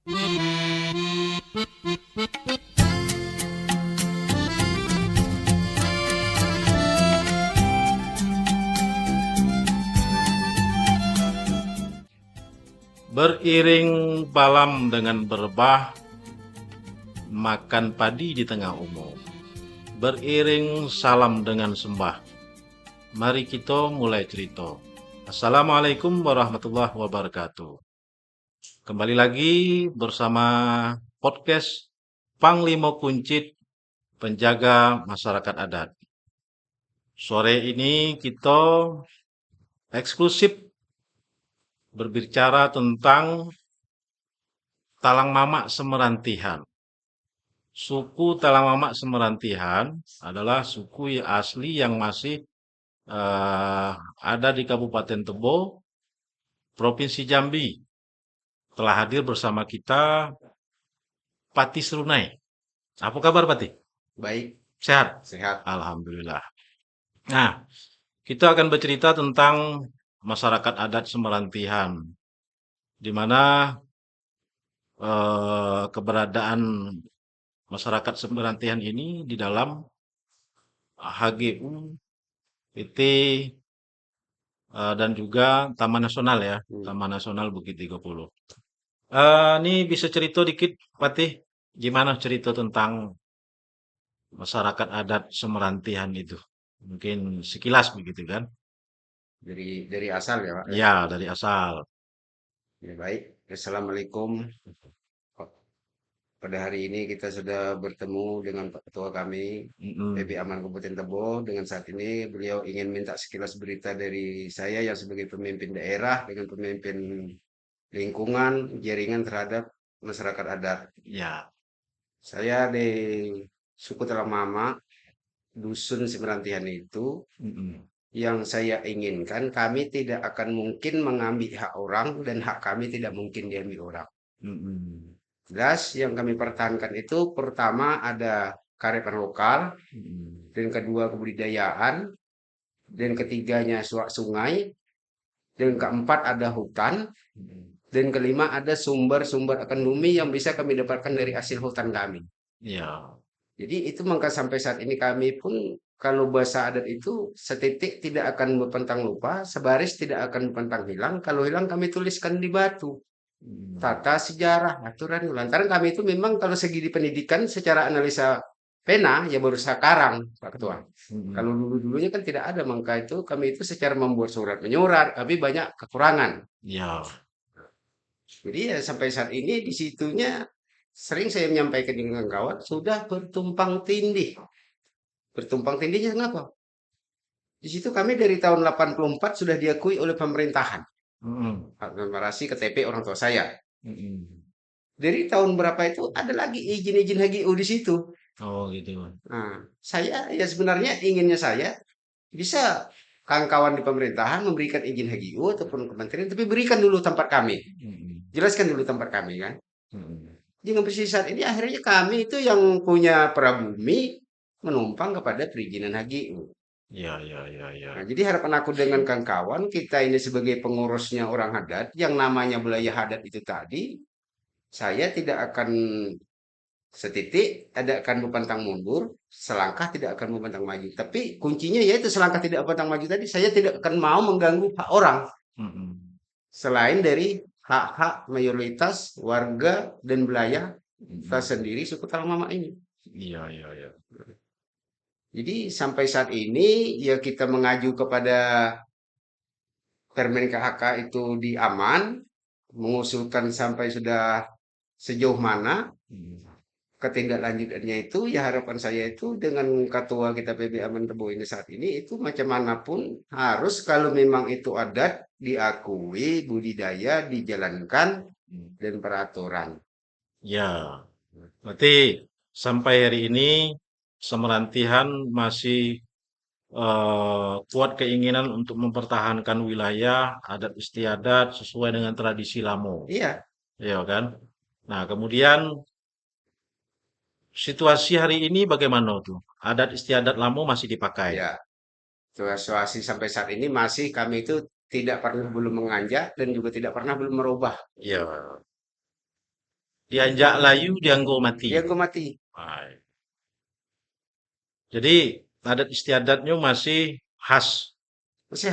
Beriring balam dengan berbah, makan padi di tengah umum. Beriring salam dengan sembah. Mari kita mulai cerita. Assalamualaikum warahmatullahi wabarakatuh. Kembali lagi bersama podcast Panglima Kuncit, penjaga masyarakat adat. Sore ini kita eksklusif berbicara tentang Talang Mamak Semerantihan. Suku Talang Mamak Semerantihan adalah suku asli yang masih ada di Kabupaten Tebo, Provinsi Jambi. Telah hadir bersama kita Pati Serunai. Apa kabar Pati? Baik, Sehat? sehat. Alhamdulillah. Nah, kita akan bercerita tentang masyarakat adat Semerantihan, di mana keberadaan masyarakat Semerantihan ini di dalam HGU, PT, dan juga Taman Nasional ya, Taman Nasional Bukit 30. Ini bisa cerita dikit, Patih, gimana cerita tentang masyarakat adat Semerantihan itu? Mungkin sekilas begitu kan? Dari asal ya, Pak. Ya, dari asal. Ya, baik. Assalamualaikum. Pada hari ini kita sudah bertemu dengan Pak Ketua kami, PB Aman Kabupaten Tebo. Dengan saat ini beliau ingin minta sekilas berita dari saya yang sebagai pemimpin daerah dengan pemimpin lingkungan, jaringan terhadap masyarakat adat. Ya. Saya di suku Talang Mamak, Dusun Semerantihan itu, yang saya inginkan, kami tidak akan mungkin mengambil hak orang dan hak kami tidak mungkin diambil orang. Jelas yang kami pertahankan itu pertama ada kearifan lokal, dan kedua kebudayaan, dan ketiganya sungai, dan keempat ada hutan, dan kelima ada sumber-sumber ekonomi yang bisa kami dapatkan dari hasil hutan kami. Ya. Jadi itu maka sampai saat ini kami pun kalau bahasa adat itu setitik tidak akan berpentang lupa, sebaris tidak akan berpentang hilang. Kalau hilang kami tuliskan di batu. Tata sejarah, aturan. Lantaran kami itu memang kalau segi di pendidikan secara analisa pena ya baru sekarang, Pak Ketua. Kalau dulu-dulunya kan tidak ada, maka itu kami itu secara membuat surat menyurat, tapi banyak kekurangan. Ya. Jadi ya sampai saat ini di situnya sering saya menyampaikan dengan kawan sudah bertumpang tindih. Bertumpang tindihnya kenapa? Di situ kami dari tahun 84 sudah diakui oleh pemerintahan. Hak deklarasi KTP orang tua saya. Dari tahun berapa itu ada lagi izin-izin HGU di situ. Oh gitu. Nah, saya ya sebenarnya inginnya saya bisa kawan-kawan di pemerintahan memberikan izin HGU ataupun kementerian, tapi berikan dulu tempat kami. Jelaskan dulu tempat kami kan. Dengan posisi saat ini akhirnya kami itu yang punya prabumi menumpang kepada perizinan HGU. Ya. Nah, jadi harapan aku dengan kawan-kawan kita ini sebagai pengurusnya orang adat yang namanya wilayah adat itu tadi, saya tidak akan setitik, tidak akan berpantang mundur, selangkah tidak akan berpantang maju. Tapi kuncinya yaitu selangkah tidak berpantang maju tadi, saya tidak akan mau mengganggu hak orang. Selain dari hak-hak mayoritas warga dan wilayah tersendiri suku Talang Mamak ini. Iya. Jadi sampai saat ini ya kita mengaju kepada Permen KHK itu di aman, mengusulkan sampai sudah sejauh mana ketindaklanjutannya itu ya harapan saya itu dengan ketua kita PB Aman Tebo ini saat ini itu macam manapun harus kalau memang itu adat diakui, budidaya dijalankan dan peraturan. Ya. Berarti sampai hari ini Semerantihan masih kuat keinginan untuk mempertahankan wilayah adat istiadat sesuai dengan tradisi Lamo. Iya, Ya kan? Nah, kemudian situasi hari ini bagaimana tuh? Adat istiadat Lamo masih dipakai? ya. Situasi sampai saat ini masih kami itu tidak pernah belum menganjak dan juga tidak pernah belum merubah. Ya. Dianjak layu, dianggo mati. Dia gue mati. Wah, jadi adat istiadatnya Masih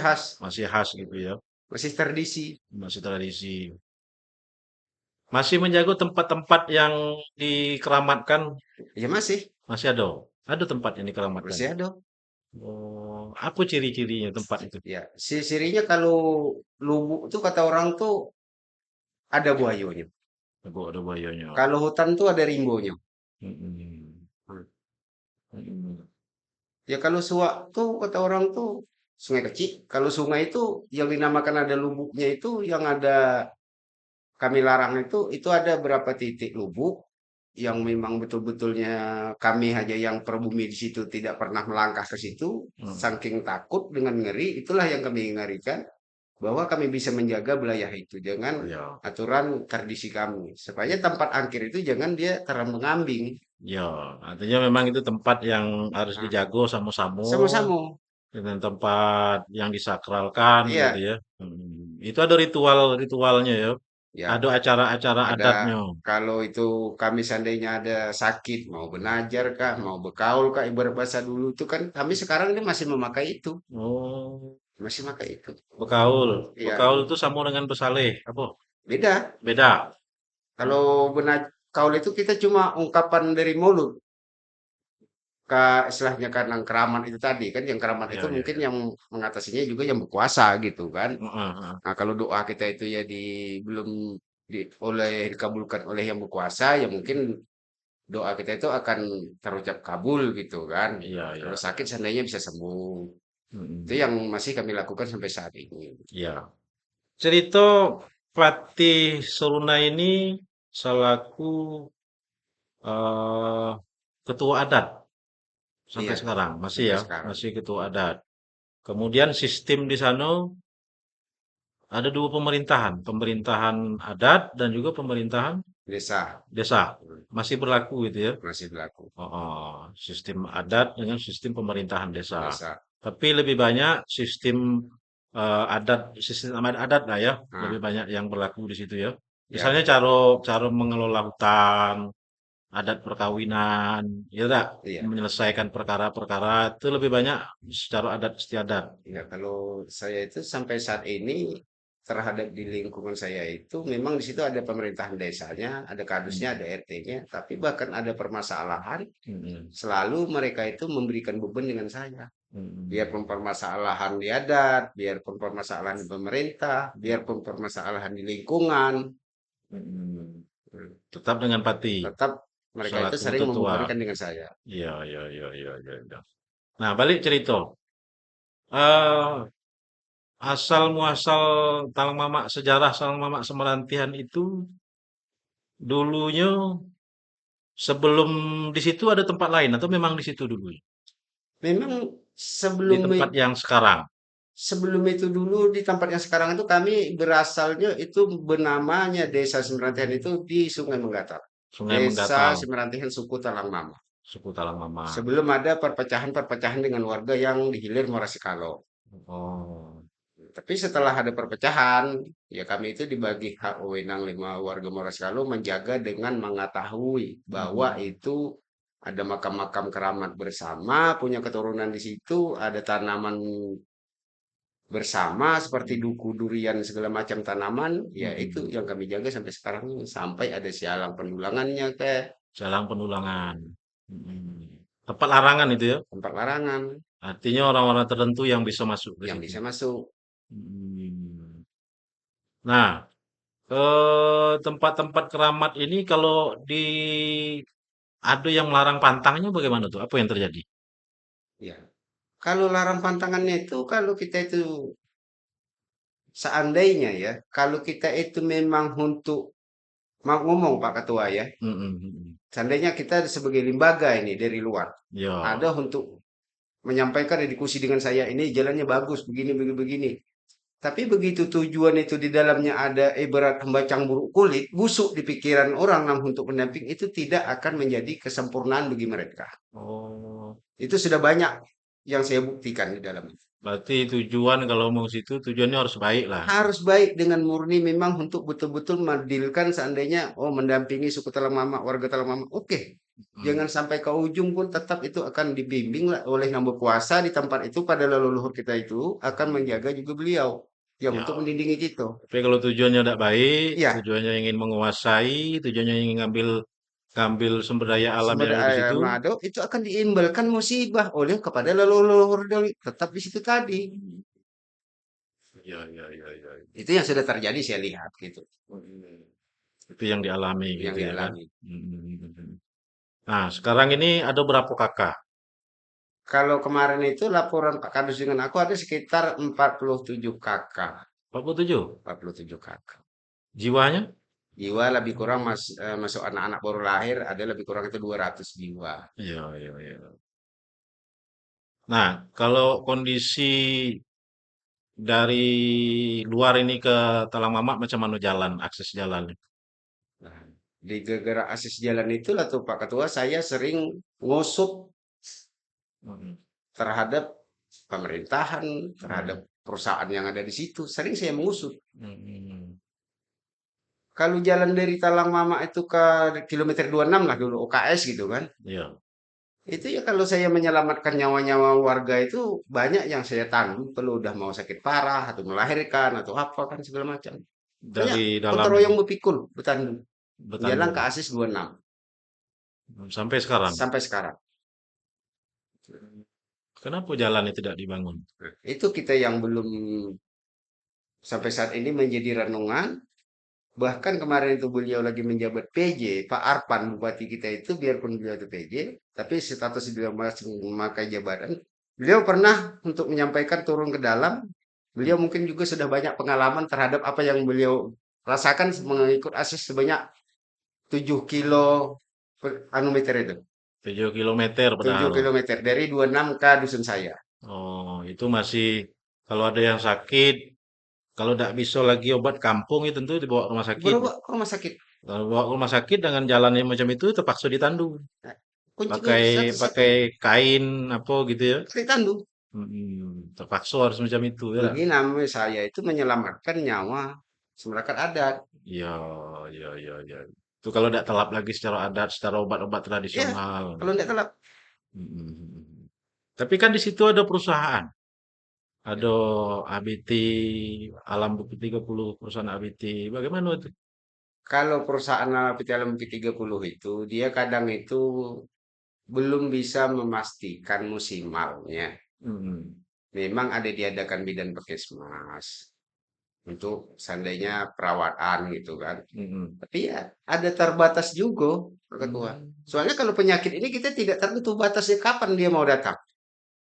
khas, masih khas gitu ya, masih tradisi. masih tradisi. Masih menjaga tempat-tempat yang dikeramatkan, Ya masih, masih ada. Ada tempat yang dikeramatkan. masih ada. Oh, apa ciri-cirinya tempat itu? Ya, sirinya kalau lubuk tuh kata orang tuh ada buayonya. Ada buayanya. Kalau hutan tuh ada rimbonya. Mm-mm. Hmm. Mm-mm. Ya kalau suak tuh kata orang tuh sungai kecil. Kalau sungai itu yang dinamakan ada lubuknya itu yang ada kami larang itu ada berapa titik lubuk yang memang betul-betulnya kami aja yang pribumi di situ tidak pernah melangkah ke situ, Mm. saking takut dengan ngeri, itulah yang kami ngerikan bahwa kami bisa menjaga wilayah itu dengan Ya, aturan tradisi kami, supaya tempat angkir itu jangan dia terambang ambing. ya. Artinya memang itu tempat yang harus Nah, dijago sama-sama sama-sama, dengan tempat yang disakralkan gitu iya, ya. Itu ada ritual-ritualnya ya. ya Ada acara-acara ada. adatnya. Kalau itu kami seandainya ada sakit, mau benajar kah, mau berkaul kah, ibarat bahasa dulu itu kan kami sekarang ini masih memakai itu, Oh, masih pakai itu. bekaul. Iya, Bekaul itu sama dengan besaleh. Apa? beda. Beda. Kalau kaul itu kita cuma ungkapan dari mulut. Istilahnya karena keramat itu tadi kan, yang keramat itu Ya, ya, mungkin ya. yang mengatasinya juga yang berkuasa gitu kan. Heeh, heeh. Nah, kalau doa kita itu ya belum dikabulkan oleh yang berkuasa, ya mungkin doa kita itu akan terucap kabul gitu kan. Iya, Nah, iya, kalau sakit iya. seandainya bisa sembuh. Itu Mm-mm. yang masih kami lakukan sampai saat ini. Iya. Cerita Patih Seruna ini selaku eh, ketua adat sampai Iya, sekarang masih sampai ya, sekarang. masih ketua adat. Kemudian sistem di sana ada dua pemerintahan, pemerintahan adat dan juga pemerintahan Desa desa. Masih berlaku gitu ya. masih berlaku. Oh, oh. Sistem adat dengan sistem pemerintahan desa. Desa. Tapi lebih banyak sistem adat lah ya, lebih Nah, banyak yang berlaku di situ ya. Misalnya ya, cara cara mengelola hutan, adat perkawinan, ya tak? iya. Menyelesaikan perkara-perkara itu lebih banyak secara adat istiadat. Ya, kalau saya itu sampai saat ini terhadap di lingkungan saya itu memang di situ ada pemerintahan desanya, ada kadusnya, Hmm. ada RT-nya, tapi bahkan ada permasalahan Hmm. selalu mereka itu memberikan beban dengan saya. Hmm. Biarpun permasalahan di adat, biarpun permasalahan di pemerintah, biarpun permasalahan di lingkungan, Hmm. Tetap dengan Pati tetap mereka itu selaku sering ketua. membebankan dengan saya. Iya, iya, iya, iya, iya, iya. Nah, balik cerita. eh Asal muasal Talang Mamak, sejarah Talang Mamak Semerantihan itu dulunya sebelum di situ ada tempat lain atau memang di situ dulu? Memang Di sebelum tempat yang sekarang, Sebelum itu dulu di tempat yang sekarang itu kami berasalnya itu benamanya Desa Semerantihan itu di Sungai Menggatar. Sungai Desa Menggatal, Semerantihan suku Talang Mama. suku Talang Mamak. Sebelum ada perpecahan-perpecahan dengan warga yang di hilir Morasikalo. Oh, Tapi setelah ada perpecahan, ya kami itu dibagi hak wewenang 5 warga Morasikalo menjaga dengan mengetahui bahwa mm-mm. itu ada makam-makam keramat bersama, punya keturunan di situ, ada tanaman bersama seperti duku durian segala macam tanaman, ya itu Mm-mm. yang kami jaga sampai sekarang ini. Sampai ada sialang pendulangannya ke Jalan Penulangan. Mm-mm. Tempat larangan itu ya. tempat larangan Artinya orang-orang tertentu yang bisa masuk ke yang situ. bisa masuk. Mm. Nah, tempat-tempat keramat ini kalau ada yang melarang pantangnya bagaimana tuh? Apa yang terjadi? Ya, kalau larang pantangannya itu kalau kita itu seandainya ya, kalau kita itu memang untuk mau ngomong Pak Ketua ya, Mhm, mhm. seandainya kita sebagai lembaga ini dari luar Ya, ada untuk menyampaikan diskusi dengan saya ini jalannya bagus begini begini begini. Tapi begitu tujuan itu di dalamnya ada ibarat hembacang buruk kulit, busuk di pikiran orang untuk pendamping itu tidak akan menjadi kesempurnaan bagi mereka. oh, Itu sudah banyak. yang saya buktikan di dalam itu. Berarti tujuan kalau mau situ tujuannya harus baik lah. Harus baik dengan murni memang untuk betul-betul mendilkan seandainya mendampingi suku Talang Mama, warga Talang Mama. Oke. Hmm. Jangan sampai ke ujung pun tetap itu akan dibimbing lah oleh yang berkuasa di tempat itu pada leluhur kita itu akan menjaga juga beliau yang Ya, untuk melindungi kita. tapi kalau tujuannya tidak baik, Iya, tujuannya ingin menguasai, tujuannya ingin ngambil ngambil sumber daya alam sumber yang ada di daya situ. Manado itu akan diimbulkan musibah oleh kepada leluhur tetap di situ tadi. Ya, ya, ya, ya. Itu yang sudah terjadi saya lihat gitu, Itu yang dialami yang gitu ya kan. dialami. Nah, sekarang ini ada berapa kakak? Kalau kemarin itu laporan Pak Kadus dengan aku ada sekitar 47 kakak. 47. 47 kakak. Jiwanya? Jiwa lebih kurang masuk anak-anak baru lahir ada lebih kurang itu 200 jiwa. Iya, iya, iya. Nah, kalau kondisi dari luar ini ke Talang Mamak macam mana jalan, akses jalan? Nah, di gegara akses jalan itulah tuh Pak Ketua saya sering ngusut Mm, terhadap pemerintahan, terhadap mm, perusahaan yang ada di situ. Sering saya mengusut. mm. Kalau jalan dari Talang Mama itu ke kilometer 26 lah dulu OKS gitu kan. Iya. Itu ya kalau saya menyelamatkan nyawa-nyawa warga itu banyak yang saya tanggung. Kalau udah mau sakit parah atau melahirkan atau apa kan segala macam. Banyak Dari dalam gotong royong berpikul bertanding. Jalan ke Betandung ASIS 26 sampai sekarang. sampai sekarang. Kenapa jalannya tidak dibangun? Itu kita yang belum sampai saat ini menjadi renungan. Bahkan kemarin itu beliau lagi menjabat PJ, Pak Arpan, bupati kita itu, biarpun beliau itu PJ, tapi status beliau masih memakai jabatan. Beliau pernah untuk menyampaikan turun ke dalam, beliau mungkin juga sudah banyak pengalaman terhadap apa yang beliau rasakan mengikut ASIS sebanyak 7 kilo anu meter itu. 7 kilometer 7 padahal. kilometer dari 26 ke dusun saya. Oh, itu masih kalau ada yang sakit, kalau tidak bisa lagi obat kampung itu tentu dibawa ke rumah sakit. Bawa ke rumah sakit. Kalau bawa ke rumah sakit dengan jalan yang macam itu terpaksa ditandung. Nah, kunci Pakai pakai satu-satunya kain apa gitu ya. ditandung. Terpaksa harus macam itu ya. Ini namanya saya itu menyelamatkan nyawa masyarakat adat. Iya, iya, iya, iya. Itu kalau tidak telap lagi secara adat, secara obat-obat Ya, tradisional. kalau tidak salah. Mm. Tapi kan di situ ada perusahaan. Ada ABT, Alam Bukit 30, perusahaan ABT. Bagaimana itu? Kalau perusahaan PT Alam P30 itu, dia kadang itu belum bisa memastikan musimalnya. Hmm. Memang ada diadakan bidan Puskesmas untuk seandainya perawatan gitu kan. Hmm. Tapi ya ada terbatas juga, Pak Ketua. Hmm. Soalnya kalau penyakit ini kita tidak tentu batasnya kapan dia mau datang.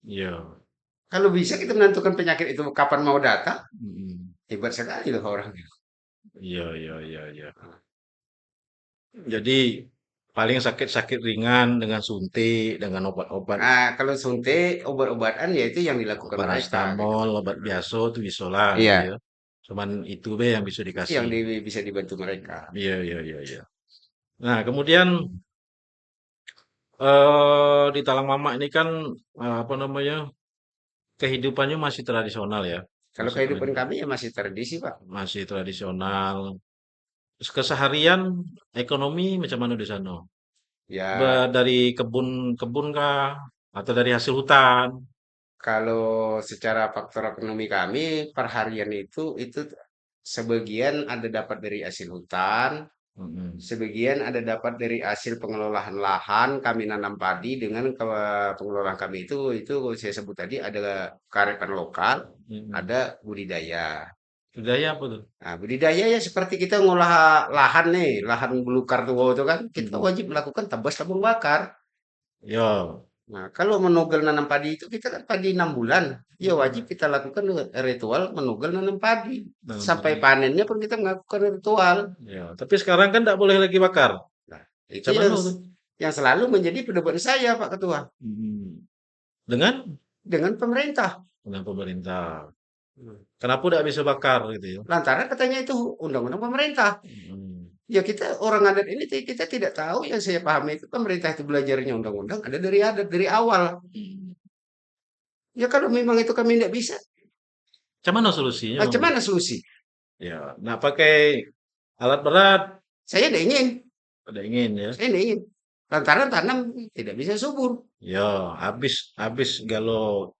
Iya. Kalau bisa kita menentukan penyakit itu kapan mau datang, Hmm. hebat sekali loh orang. Iya, iya, iya, iya. Jadi paling sakit-sakit ringan dengan suntik, dengan obat-obat, Nah, kalau suntik, obat-obatan ya itu yang dilakukan mereka gitu. paracetamol, obat biasa itu bisa lah gitu Iya, ya. Cuman itu be yang bisa itu yang dikasih. bisa dibantu mereka. Iya, iya, iya, iya. Nah, kemudian di Talang Mama ini kan apa namanya? Kehidupannya masih tradisional ya. Kalau Masih kehidupan tradisional. kami ya masah tradisi, Pak. Masih tradisional. Terus keseharian ekonomi macam mana di sana? Ya, Dari kebun-kebun kah? Atau dari hasil hutan? kalau secara faktor ekonomi kami per harian itu sebagian ada dapat dari hasil hutan, Mm-mm. sebagian ada dapat dari hasil pengelolaan lahan. Kami nanam padi dengan pengelolaan kami itu saya sebut tadi ada kearifan lokal, Mm-mm. ada budidaya. Budaya apa tuh? Nah, budidaya ya seperti kita ngolah lahan nih, lahan belukar tua itu kan, kita Mm-mm. wajib melakukan tabas tabung bakar. Ya. Nah, kalau menugel nanam padi itu kita kan padi 6 bulan, ya wajib Mm-mm. kita lakukan ritual menugel nanam padi. Dalam Sampai padi. panennya pun kita melakukan ritual. Ya. Tapi sekarang kan tidak boleh lagi bakar. Nah, itu Macam mana tuh? yang selalu menjadi pedoman saya, Pak Ketua, Mm. Dengan dengan pemerintah. dengan pemerintah. Kenapa tidak bisa bakar gitu ya? Lantaran katanya itu undang-undang pemerintah. Mm. Ya kita orang adat ini kita tidak tahu yang saya pahami itu pemerintah itu belajarnya undang-undang ada dari adat dari awal. Ya kalau memang itu kami tidak bisa, Macam mana solusinya, Bang? macam mana solusi? Ya, nah pakai alat berat, Saya tidak ingin, ada ingin ya. saya tidak ingin. Lantaran tanam tidak bisa subur. Ya, habis habis kalau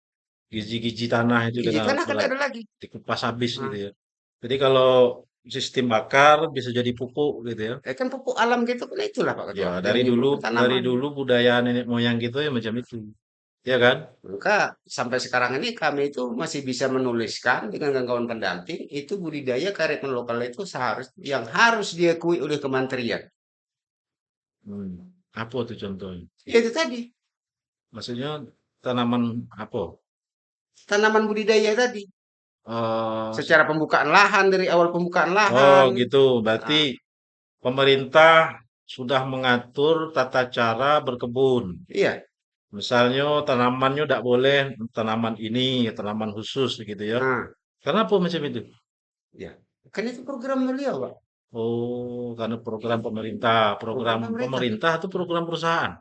gizi-gizi tanah itu Gigi dengan alat tanah kan berat ada lagi. dikupas habis gitu Nah, ya. Jadi kalau sistem bakar bisa jadi pupuk gitu ya. kan pupuk alam gitu kan itulah Pak Ya, Ketua yang dari menimbulkan tanaman. dulu budaya nenek moyang gitu ya macam itu. Ya kan? Maka sampai sekarang ini kami itu masih bisa menuliskan dengan kawan pendamping itu budidaya kearifan lokal itu yang harus diakui oleh kementerian. Hmm. Apa tuh contohnya? Ya itu tadi, Maksudnya tanaman apa? tanaman budidaya tadi. Eh, Secara pembukaan lahan dari awal pembukaan oh lahan. gitu. Berarti Nah, pemerintah sudah mengatur tata cara berkebun. iya. Misalnya tanamannya tidak boleh tanaman ini, tanaman khusus gitu ya. Nah, Kenapa macam itu? ya. Kan itu program beliau, Pak. Oh, karena program pemerintah, Program program pemerintah. pemerintah atau program perusahaan?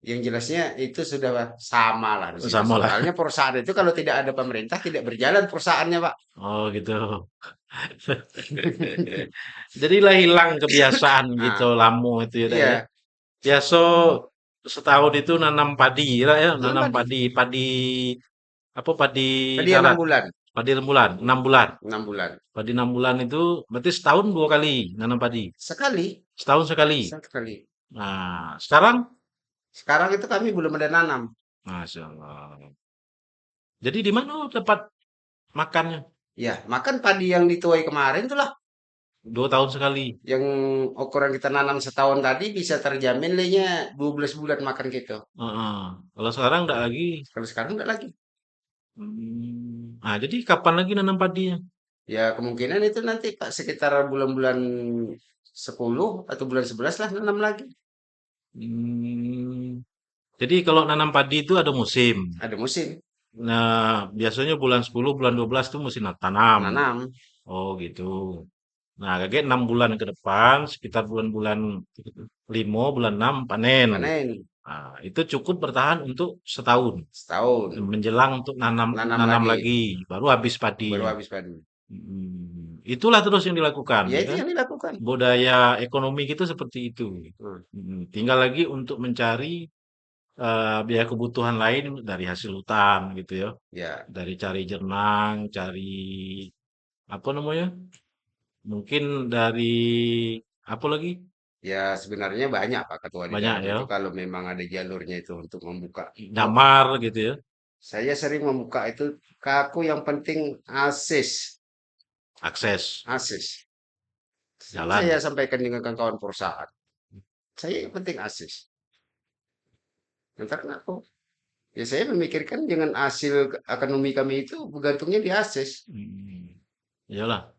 Yang jelasnya itu sudah sama lah di situ. Sama lah. Soalnya perusahaan itu kalau tidak ada pemerintah tidak berjalan perusahaannya, Pak. Oh gitu. Jadilah hilang kebiasaan gitu Nah, lamu itu ya, Dak, ya. iya. Biasa setahun itu nanam padi lah ya, Nanam nanam padi. padi, padi apa padi Padi 6 darat, bulan. padi rembulan, 6 bulan. 6 bulan. Padi 6 bulan itu berarti setahun 2 kali nanam padi. Sekali. Setahun sekali. Sekali. Nah, sekarang, Sekarang itu kami belum ada nanam. Masya Allah. Jadi di mana tempat makannya? Ya, makan padi yang dituai kemarin itulah. 2 tahun sekali. Yang ukuran kita nanam setahun tadi bisa terjamin lehnya 12 bulan makan gitu. Heeh. Kalau sekarang enggak lagi. Kalau sekarang enggak lagi. Nah, jadi kapan lagi nanam padinya? Ya kemungkinan itu nanti Pak sekitar bulan-bulan 10 atau bulan 11 lah nanam lagi. Hmm, jadi kalau nanam padi itu ada musim. Ada musim Nah, biasanya bulan 10, bulan 12 itu musim tanam. nanam, Oh, gitu. Nah, kayak 6 bulan ke depan, sekitar bulan-bulan 5, bulan 6 panen. panen Nah, itu cukup bertahan untuk setahun. setahun, Menjelang untuk nanam nanam nanam lagi, lagi, baru habis baru padinya. habis padi. Itulah terus yang dilakukan, Ya ya itu kan? yang dilakukan. Budaya ekonomi kita seperti itu. Hmm, Tinggal lagi untuk mencari biaya kebutuhan lain dari hasil hutan gitu ya. ya, Dari cari jenang, cari apa namanya? Mungkin dari apa lagi? ya sebenarnya banyak Pak Ketua di Banyak dalam ya. itu kalau memang ada jalurnya itu untuk membuka. Oh, Damar gitu ya. saya sering membuka itu ke aku yang penting ASIS, Akses ASIS. Saya jalan. sampaikan dengan kawan perusahaan. Saya yang penting ASIS. Ntar aku ya saya memikirkan dengan hasil ekonomi kami itu bergantungnya di ASIS. Iyalah.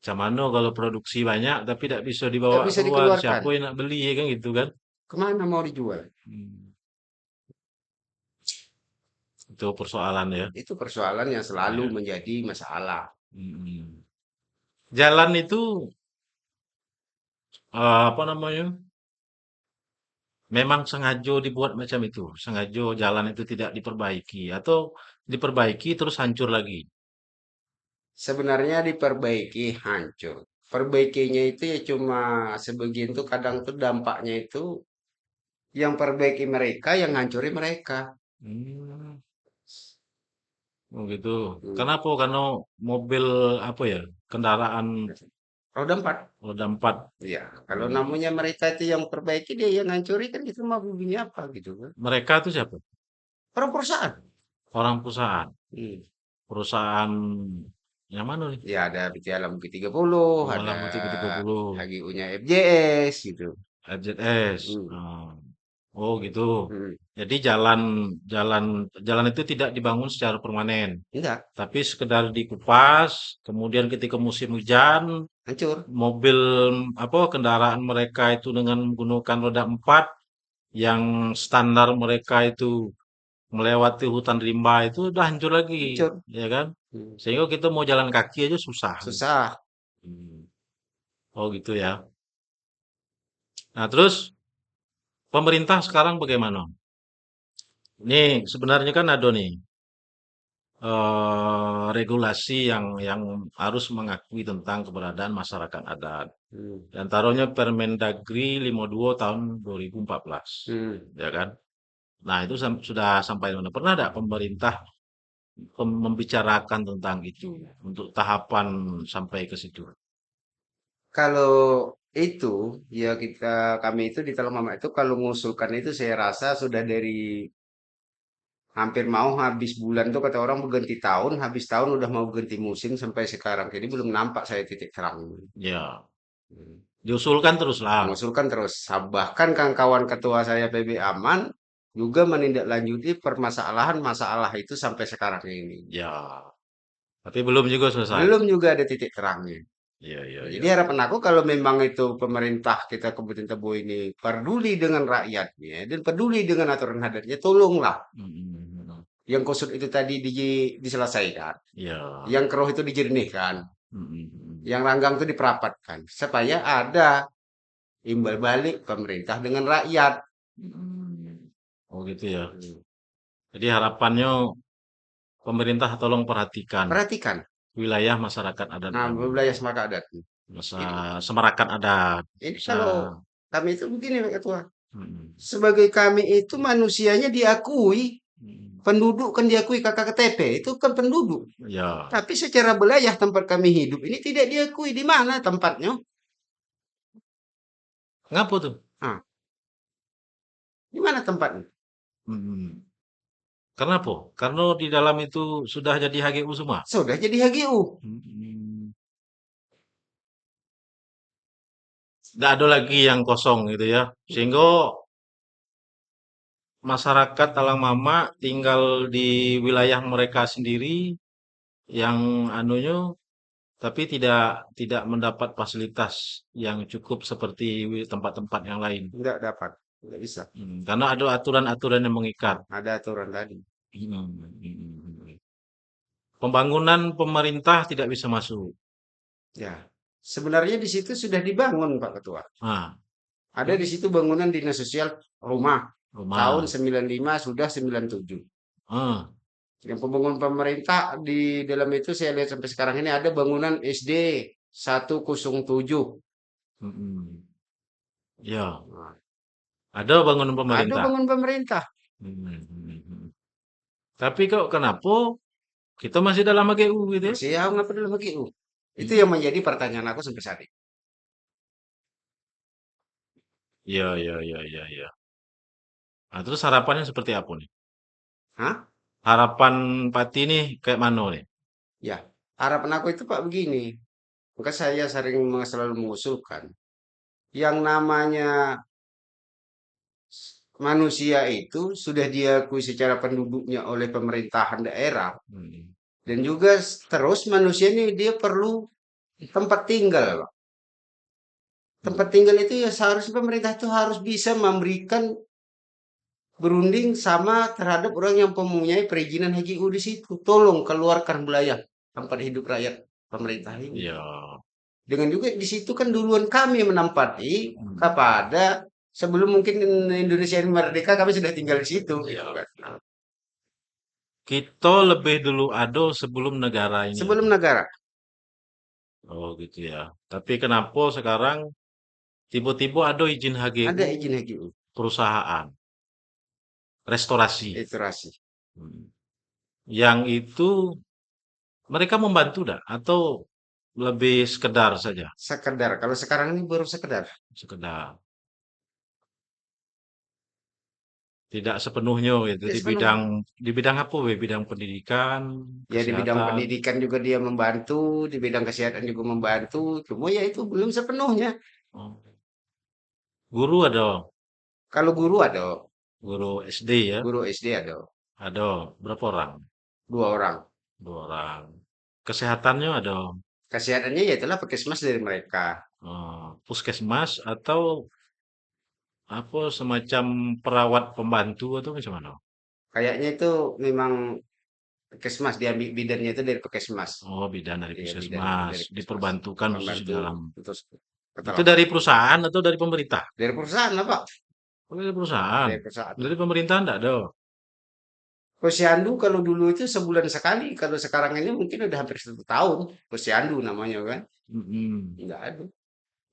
Macam kalau produksi banyak tapi tidak bisa Nggak dibawa bisa keluar, dikeluarkan. siapa yang nak beli ya kan gitu kan? Kemana mau dijual? Hmm, Itu persoalan ya. Itu persoalan yang selalu Ya. menjadi masalah. Hmm. Jalan itu apa namanya? Memang sengaja dibuat macam itu, sengaja jalan itu tidak diperbaiki atau diperbaiki terus hancur lagi. Sebenarnya diperbaiki hancur. Perbaikinya itu ya cuma sebagian tuh kadang tuh dampaknya itu yang perbaiki mereka, yang ngancuri mereka. Hmm, oh gitu. Hmm. Kenapa? Karena mobil apa ya? Kendaraan Roda empat. roda empat. Ya, kalau Hmm. namanya mereka itu yang perbaiki dia yang ngancuri kan itu mah bunyinya apa gitu kan. Mereka itu siapa? Orang perusahaan. Orang perusahaan. Hmm. Perusahaan yang mana nih? Ya ada PT Alam Bukit 30, Oh, ada Alam Putih 30. HGU-nya FJS gitu. RZS. Hmm. Oh gitu. Hmm. Jadi jalan jalan jalan itu tidak dibangun secara permanen, Enggak, tapi sekedar dikupas, kemudian ketika musim hujan, hancur. mobil apa kendaraan mereka itu dengan menggunakan roda empat yang standar mereka itu melewati hutan rimba itu udah hancur lagi, Hancur. ya kan? Hmm. Sehingga kita mau jalan kaki aja susah. Susah. Hmm. Oh gitu ya. Nah terus pemerintah sekarang bagaimana? Nih sebenarnya kan ada nih. regulasi yang harus mengakui tentang keberadaan masyarakat adat. Hmm. Dan taruhnya Permendagri 52 tahun 2014, Hmm. ya kan? Nah, itu sudah sampai mana? Pernah ada pemerintah membicarakan tentang itu untuk tahapan sampai ke situ? Kalau itu ya kami itu di Talang Mama itu kalau mengusulkan itu saya rasa sudah dari hampir mau habis bulan tuh kata orang berganti tahun, habis tahun udah mau ganti musim sampai sekarang. Jadi belum nampak saya titik terang. Ya, Hmm. diusulkan teruslah. Mengusulkan terus. Bahkan kawan ketua saya PB Aman juga menindaklanjuti permasalahan masalah itu sampai sekarang ini. Ya, tapi belum juga selesai. Belum juga ada titik terangnya. Iya, iya, Jadi iya. harapan aku kalau memang itu pemerintah kita Kabupaten Tebo ini peduli dengan rakyatnya dan peduli dengan aturan adatnya, tolonglah Mm-mm. yang kusut itu tadi diselesaikan, Ya. yang keruh itu dijernihkan, Mm-mm. yang ranggang itu diperapatkan, supaya ada imbal balik pemerintah dengan rakyat. Mm. Oh gitu ya. Hmm. Jadi harapannya pemerintah tolong perhatikan Perhatikan, wilayah masyarakat adat nah kami. wilayah semak adat. Masa Ini, semerakat adat. ini Masa kalau kami itu begini Pak Ketua, mm, sebagai kami itu manusianya diakui, mm, penduduk kan diakui KKTP, itu kan penduduk. ya. Tapi secara wilayah tempat kami hidup ini tidak diakui di mana tempatnya. Ngapa tuh? Ah, di mana tempatnya? Mm. Kenapa? Karena di dalam itu sudah jadi HGU semua. Sudah jadi HGU. Mm. Nggak ada lagi yang kosong gitu ya. Sehingga masyarakat Talang Mama tinggal di wilayah mereka sendiri yang anunya tapi tidak tidak mendapat fasilitas yang cukup seperti tempat-tempat yang lain. Tidak dapat, tidak bisa. Karena ada aturan-aturan yang mengikat. Ada aturan tadi. Pembangunan pemerintah tidak bisa masuk. Ya, sebenarnya di situ sudah dibangun Pak Ketua. Nah, Ada di situ bangunan dinas sosial rumah tahun rumah. 95 sudah 97. Ah, Yang pembangunan pemerintah di dalam itu saya lihat sampai sekarang ini ada bangunan SD 107. mm, ya, Nah, ada bangunan ada pemerintah. bangunan pemerintah. Hmm. Tapi kok kenapa kita masih dalam HGU gitu ya? Masih ya nggak perlu lagi. Itu Hmm. yang menjadi pertanyaan aku sampai saat ini. Iya, iya, iya, iya, iya. Nah, terus harapannya seperti apa nih? Hah? Harapan Pati nih kayak mana nih? Ya, harapan aku itu Pak begini. Maka saya sering selalu mengusulkan yang namanya manusia itu sudah diakui secara penduduknya oleh pemerintahan daerah Hmm. dan juga terus manusia ini dia perlu tempat tinggal, Pak. Hmm. Tempat tinggal itu ya seharusnya pemerintah itu harus bisa memberikan berunding sama terhadap orang yang mempunyai perizinan HGU di situ. Tolong keluarkan wilayah tempat hidup rakyat pemerintah ini. Iya. Dengan juga di situ kan duluan kami menempati Hmm. kepada sebelum mungkin Indonesia ini merdeka kami sudah tinggal di situ Iya. gitu kan. Nah, Kita lebih dulu ada sebelum negara ini sebelum ada. negara Oh gitu ya. Tapi kenapa sekarang tiba-tiba ada izin ada HGU izin HGU, perusahaan restorasi? restorasi. Hmm. Yang itu mereka membantu dah atau lebih sekedar saja? Sekedar kalau sekarang ini baru sekedar. Sekedar. Tidak sepenuhnya gitu Ya sepenuhnya. di bidang apa we? Bidang pendidikan, Ya di bidang kesehatan. pendidikan juga dia membantu, di bidang kesehatan juga membantu. Cuma ya itu belum sepenuhnya. Oh. Guru ada, Kalau guru ada, guru SD ya, guru SD ada ada berapa orang? 2 orang. 2 orang. Kesehatannya ada Kesehatannya ya itulah puskesmas dari mereka. puskesmas atau apa semacam perawat pembantu atau macam mana? Kayaknya itu memang puskesmas diambil bidannya itu dari puskesmas. Oh, bidan dari Iya bidan itu puskesmas, dari puskesmas. diperbantukan khusus di Membantu dalam. untuk Itu keterawat. dari perusahaan atau dari pemerintah? Dari perusahaan lah Pak. Oh, dari perusahaan. Dari perusahaan. Dari pemerintah enggak ada. Posyandu kalau dulu itu sebulan sekali, kalau sekarang ini mungkin udah hampir 1 tahun. Posyandu namanya kan, Mm-mm. nggak ada.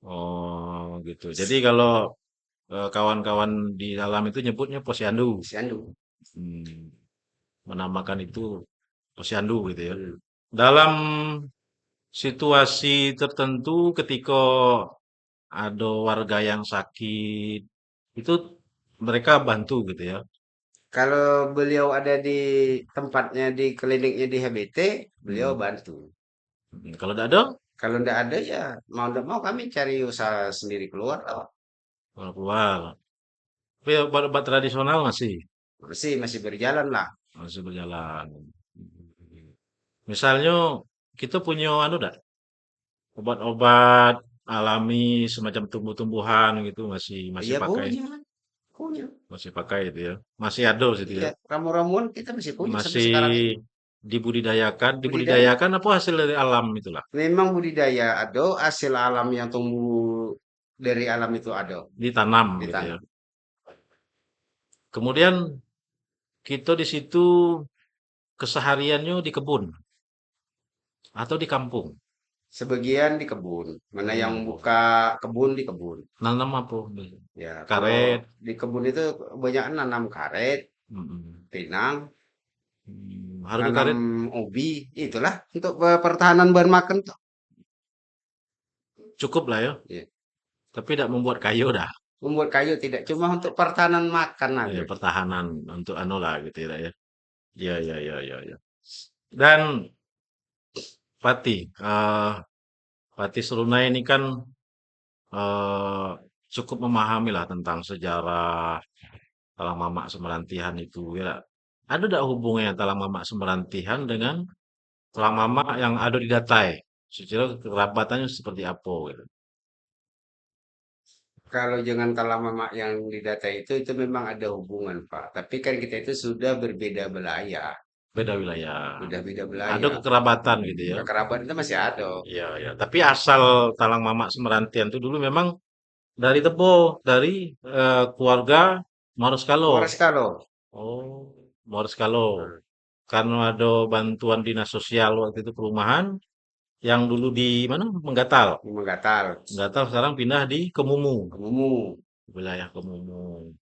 Oh, gitu. Jadi kalau kawan-kawan di dalam itu nyebutnya posyandu. Posyandu. Hmm, menamakan itu posyandu gitu ya. Hmm. Dalam situasi tertentu ketika ada warga yang sakit, itu mereka bantu gitu ya. Kalau beliau ada di tempatnya di kliniknya di HBT, beliau Hmm. bantu. Kalau tidak ada, Kalau ndak ada ya mau ndak mau kami cari usaha sendiri keluar lah. kalau keluar. Tapi obat-obat tradisional masih, Masih berjalan lah. masih berjalan. Misalnya kita punya anu dak, obat-obat alami semacam tumbuh-tumbuhan gitu masih masih Iya pakai, punya, punya. masih pakai itu ya. Masih ada situ ya. Iya, ramu-ramuan kita masih punya sampai Masih sekarang ini. dibudidayakan, Budidaya. dibudidayakan apa hasil dari alam itulah Memang budidaya ada, hasil alam yang tumbuh dari alam itu ada, ditanam gitu ya. ditanam. Kemudian kita di situ kesehariannya di kebun atau di kampung. Sebagian di kebun, mana Bagian yang di kebun. buka kebun di kebun. Nanam apa? Ya, kalau Karet. di kebun itu kebanyakan nanam karet, Mm-mm. pinang, Harga nanam karet ubi, itulah untuk pertahanan bahan makan tuh. cukup lah ya, Ya. tapi tidak membuat kayu dah. Membuat kayu tidak cuma untuk pertahanan makan Ya, aja. pertahanan untuk anu lah gitu ya. Ya, ya, ya, ya, ya. Dan Pati, Pati Serunai ini kan eh, cukup memahami lah tentang sejarah Talang Mamak Semerantihan itu ya. Ada tidak hubungannya Talang Mamak Semerantihan dengan Talang Mamak yang ada di Datai? Secara kerabatannya seperti apa gitu. Kalau jangan kalau mama yang didata itu memang ada hubungan Pak. Tapi kan kita itu sudah berbeda wilayah, Beda wilayah. sudah beda Ada wilayah. kekerabatan gitu ya. Kekerabat itu masih ada. Iya, ya. Tapi asal Talang Mamak Semerantian itu dulu memang dari Tebo, dari keluarga Maruskalo. Waras kalau Oh, Maruskalo. hmm, Karena ada bantuan dinas sosial waktu itu perumahan yang dulu di mana? Menggatal. menggatal, Menggatal sekarang pindah di Kemumu, kemumu. wilayah Kemumu.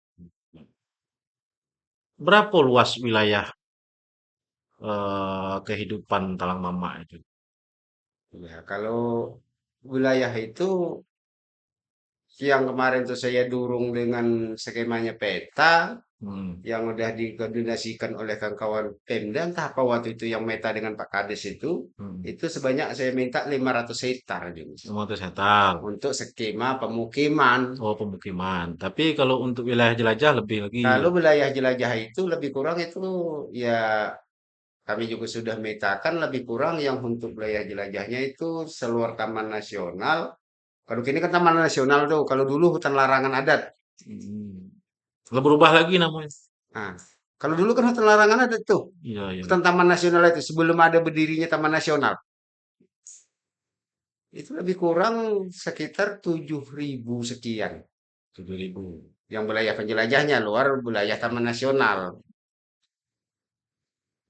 Berapa luas wilayah kehidupan Talang Mamak itu? Ya, kalau wilayah itu yang kemarin tuh saya durung dengan skemanya peta Hmm. yang udah dikoordinasikan oleh kawan-kawan Pemda, entah apa waktu itu yang meta dengan Pak Kades Hmm. itu sebanyak saya minta 500 hektar Jung, 500 hektar. untuk skema pemukiman. Oh, pemukiman. Tapi kalau untuk wilayah jelajah lebih lagi. Kalau wilayah jelajah itu lebih kurang itu ya kami juga sudah metakan lebih kurang yang untuk wilayah jelajahnya itu seluar Taman Nasional. Kalau kini kan Taman Nasional tuh, kalau dulu hutan larangan adat. Hmm. Kalau berubah lagi namanya. Nah, kalau dulu kan hutan larangan adat tuh, Iya, iya. hutan Taman Nasional itu sebelum ada berdirinya Taman Nasional. Itu lebih kurang sekitar 7.000 sekian 7.000. yang wilayah penjelajahnya luar wilayah Taman Nasional.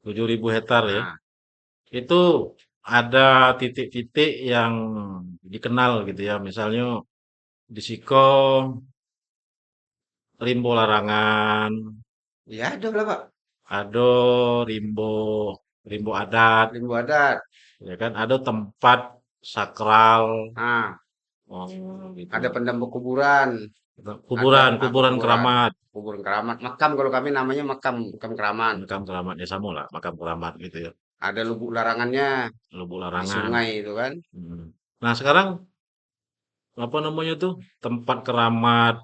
7.000 hektar ya. Nah, Itu ada titik-titik yang dikenal gitu ya. Misalnya di Siko, Rimbo Larangan, ya ada lah Pak, ada Rimbo, Rimbo Adat, limbu adat. ya kan? Ada tempat sakral, Nah, oh, gitu. ada pendamping kuburan, ada Kuburan, kuburan kuburan, keramat, kuburan keramat, makam kalau kami namanya makam, makam keramat. makam keramat ya sama lah, makam keramat gitu ya. Ada lubuk larangannya Lubuk di Larangan. sungai itu kan. Hmm. Nah sekarang apa namanya tuh tempat keramat,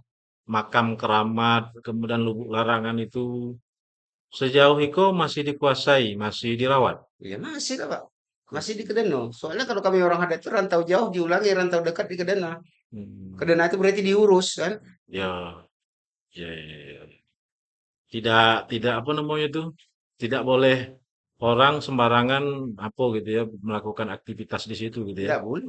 makam keramat, kemudian lubuk larangan itu sejauh itu masih dikuasai, masih dirawat. Ya masih lah Pak, masih di Kedeno. Soalnya kalau kami orang adat itu rantau jauh diulangi rantau dekat di Kedena. Hmm. Kedena itu berarti diurus kan. Ya, ya, ya, ya. Tidak, tidak apa namanya tuh, tidak boleh orang sembarangan apa gitu ya melakukan aktivitas di situ gitu ya. Tidak boleh.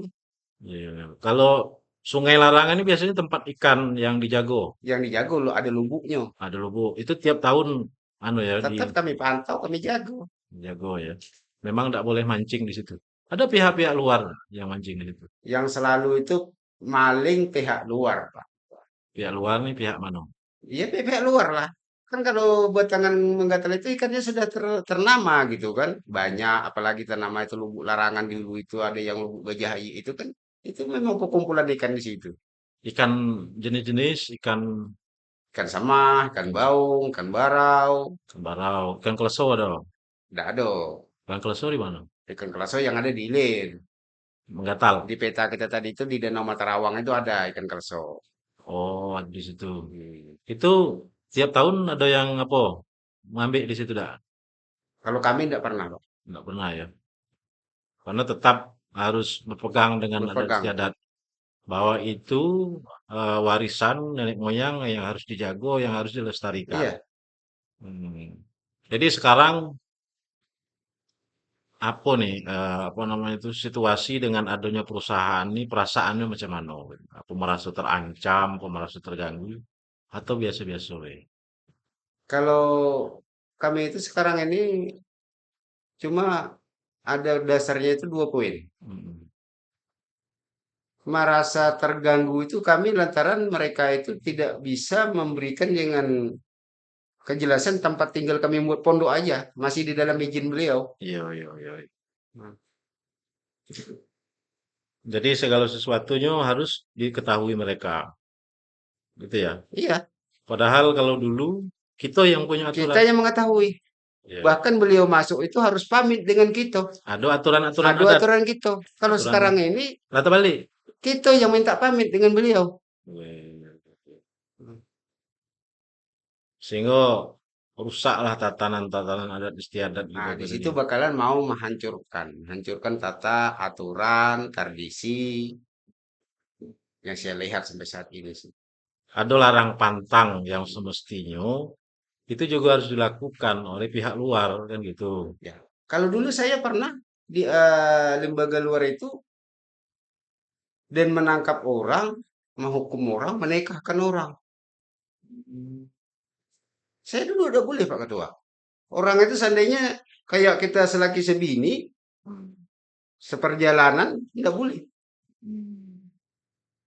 Ya, ya, ya. Kalau Sungai Larangan ini biasanya tempat ikan yang dijago. Yang dijago loh ada lubuknya. Ada lubuk. Itu tiap tahun anu ya Tetap kami pantau, kami jago. dijago ya. Memang tidak boleh mancing di situ. Ada pihak-pihak luar yang mancing di situ. Yang selalu itu maling pihak luar, Pak. Pihak luar nih pihak mana? Iya, pihak luar lah. Kan kalau buat tangan menggatal itu ikannya sudah ternama gitu kan. Banyak, apalagi ternama itu lubuk larangan di hulu itu ada yang lubuk gajah itu kan. Itu memang perkumpulan ikan di situ. Ikan jenis-jenis ikan Ikan sama, ikan baung, ikan barau. barau, ikan kleso ada. Nggak ada. Ikan kleso di mana? Ikan kelaso yang ada di Ilir. Menggatal. Di peta kita tadi itu di Danau Matarawang itu ada ikan kelaso. Oh, ada di situ. Hmm. Itu tiap tahun ada yang apa? Ngambil di situ dah? Kalau kami nggak pernah, Pak, Enggak pernah ya. Karena tetap harus berpegang dengan adat berpegang. istiadat bahwa itu warisan nenek moyang yang harus dijaga, yang harus dilestarikan. Iya, Hmm. Jadi sekarang apa nih apa namanya itu situasi dengan adanya perusahaan ini perasaannya macam mana? Apa merasa terancam, apa merasa terganggu, atau biasa-biasa we? kalau kami itu sekarang ini cuma ada dasarnya itu 2 poin. Mm-mm. Merasa terganggu itu kami lantaran mereka itu tidak bisa memberikan dengan kejelasan tempat tinggal kami buat pondok aja, masih di dalam izin beliau. Iya, iya, iya. Nah, Jadi segala sesuatunya harus diketahui mereka, gitu ya. iya, Padahal kalau dulu kita yang punya kita aturan. yang mengetahui. Ya. Bahkan beliau masuk itu harus pamit dengan kita. Ada aturan-aturan Ada adat, aturan kita. Kalau aturan sekarang ini rata balik. kita yang minta pamit dengan beliau. Sehingga rusaklah tatanan-tatanan adat istiadat Nah, juga di pada situ dia. bakalan mau menghancurkan tata aturan, tradisi yang saya lihat sampai saat ini sih. Ada larang pantang yang semestinya itu juga harus dilakukan oleh pihak luar kan gitu. Ya, kalau dulu saya pernah di lembaga luar itu dan menangkap orang, menghukum orang, menikahkan orang. Saya dulu udah boleh Pak Ketua. Orang itu seandainya kayak kita selaki sebini, seperjalanan, tidak boleh.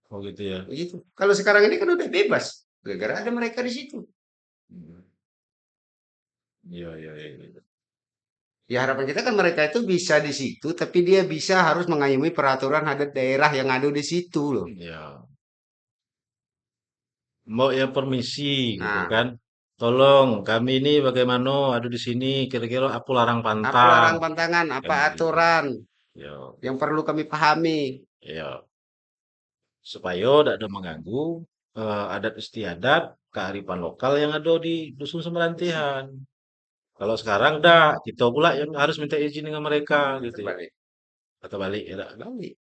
Oh gitu ya. Begitu. Kalau sekarang ini kan udah bebas. Gara-gara ada mereka di situ. Iya, iya, iya, iya. Ya harapan kita kan mereka itu bisa di situ, tapi dia bisa harus mengayomi peraturan adat daerah yang ada di situ loh. Ya, mau ya permisi gitu Nah, kan. Tolong kami ini bagaimana ada di sini kira-kira apa larang apa pantang larang pantangan, kan apa begitu. aturan Ya, yang perlu kami pahami. ya. Supaya tidak ada mengganggu adat istiadat kearifan lokal yang ada di dusun Semerantihan. Kalau sekarang dah kita pula yang harus minta izin dengan mereka gitu ya. Terbalik. Atau balik ya dak? Balik.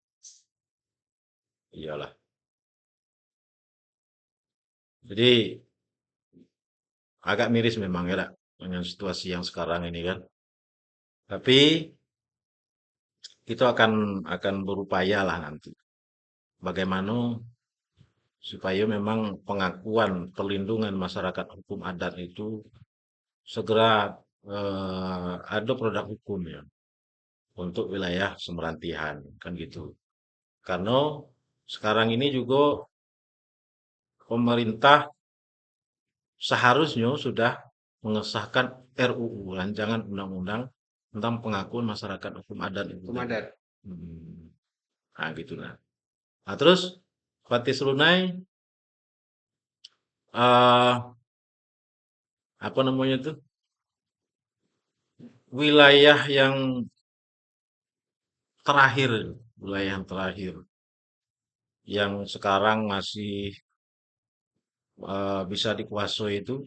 Iyalah. Jadi agak miris memang ya dak dengan situasi yang sekarang ini kan. Tapi kita akan berupaya lah nanti. Bagaimana supaya memang pengakuan perlindungan masyarakat hukum adat itu segera ada produk hukumnya untuk wilayah Semerantihan kan gitu. Karena sekarang ini juga pemerintah seharusnya sudah mengesahkan RUU rancangan undang-undang tentang pengakuan masyarakat hukum adat itu Hukum tadi. adat. Hmm. Nah gitu nah. Nah terus Pati Selunai eh apa namanya tuh wilayah yang terakhir, wilayah yang terakhir yang sekarang masih bisa dikuasai itu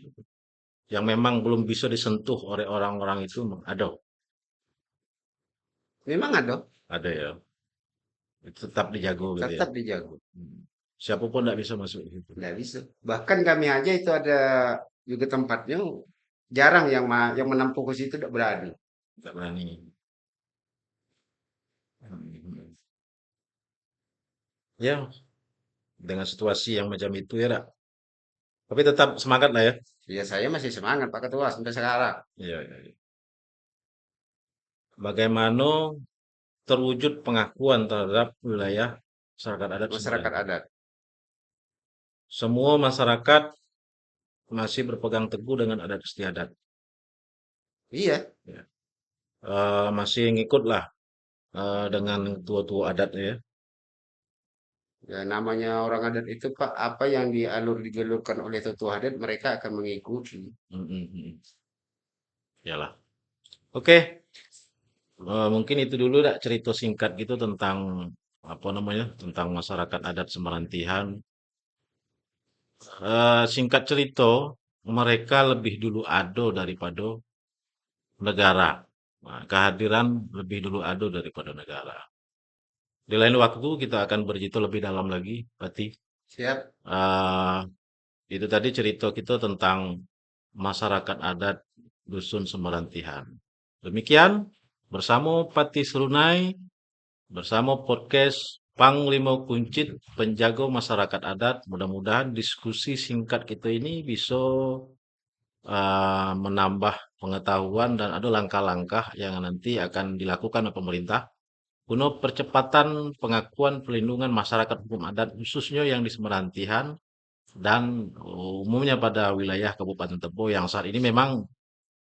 yang memang belum bisa disentuh oleh orang-orang itu ada, Memang ada. ada ya. Itu tetap dijago gitu ya. Tetap dijaga. Hmm. Siapapun tidak bisa masuk ke situ. Nggak bisa. Bahkan kami aja itu ada juga tempatnya jarang yang menempuh ke situ tidak berani. Tidak berani. Hmm. Ya, dengan situasi yang macam itu ya, Dak, Tapi tetap semangat lah ya. Ya saya masih semangat Pak Ketua sampai sekarang. Iya, iya, iya. Bagaimana terwujud pengakuan terhadap wilayah masyarakat adat Masyarakat Semeru. adat. Semua masyarakat masih berpegang teguh dengan adat istiadat. Iya, Ya. Masih ngikut lah dengan tua-tua adat ya. ya namanya orang adat itu Pak, apa yang digelurkan oleh tetua adat mereka akan mengikuti. Mm, mm, mm. Yalah. Oke, mungkin itu dulu dah cerita singkat gitu tentang apa namanya, tentang masyarakat adat Semerantihan. Singkat cerita, mereka lebih dulu ada daripada negara. Nah, kehadiran lebih dulu ada daripada negara. Di lain waktu kita akan bercerita lebih dalam lagi, Pati. Siap? Eh, itu tadi cerita kita tentang masyarakat adat Dusun Semerantihan. Demikian bersama Pati Serunai, bersama podcast Panglima Kuncit, penjaga masyarakat adat. Mudah-mudahan diskusi singkat kita ini bisa menambah pengetahuan dan ada langkah-langkah yang nanti akan dilakukan oleh pemerintah guna percepatan pengakuan pelindungan masyarakat hukum adat khususnya yang di Semerantihan dan umumnya pada wilayah Kabupaten Tebo yang saat ini memang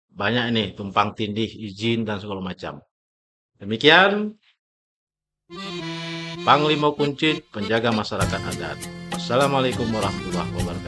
banyak ini tumpang tindih izin dan segala macam. Demikian Panglima Kuncit, penjaga masyarakat adat. Wassalamualaikum warahmatullahi wabarakatuh.